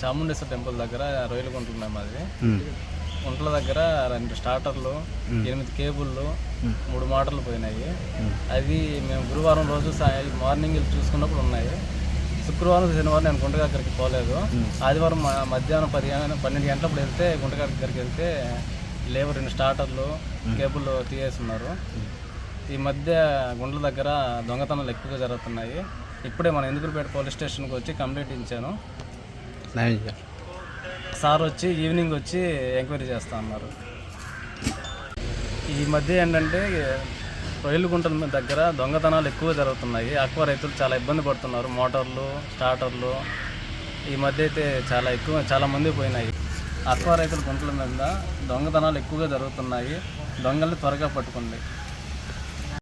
Chamundeshwara temple దగ్గర రొయ్యలు కొంటున్నాం. అది గుంటల దగ్గర 2 స్టార్టర్లు, 8 కేబుళ్ళు, 3 మోటార్లు పోయినాయి. అది మేము గురువారం రోజు మార్నింగ్ చూసుకున్నప్పుడు ఉన్నాయి. శుక్రవారం శనివారం నేను గుంటగారి దగ్గరికి పోలేదు. ఆదివారం మధ్యాహ్నం 12 గంటలప్పుడు వెళ్తే గుంటగారి దగ్గరికి వెళ్తే లేవు. 2 స్టార్టర్లు, కేబుల్ తీసేస్తున్నారు. ఈ మధ్య గుంటల దగ్గర దొంగతనాలు ఎక్కువగా జరుగుతున్నాయి. ఇప్పుడే మన ఇందుకూరుపేట పోలీస్ స్టేషన్కి వచ్చి కంప్లైంట్ ఇచ్చాను. సార్ వచ్చి ఈవినింగ్ వచ్చి ఎంక్వైరీ చేస్తా అన్నారు. ఈ మధ్య ఏంటంటే రొయ్యల గుంటల దగ్గర దొంగతనాలు ఎక్కువ జరుగుతున్నాయి. ఆక్వా రైతులు చాలా ఇబ్బంది పడుతున్నారు. మోటార్లు, స్టార్టర్లు ఈ మధ్య అయితే చాలా మంది పోయినాయి. ఆక్వా రైతుల గుంటల మీద దొంగతనాలు ఎక్కువగా జరుగుతున్నాయి. దొంగల్ని త్వరగా పట్టుకోండి.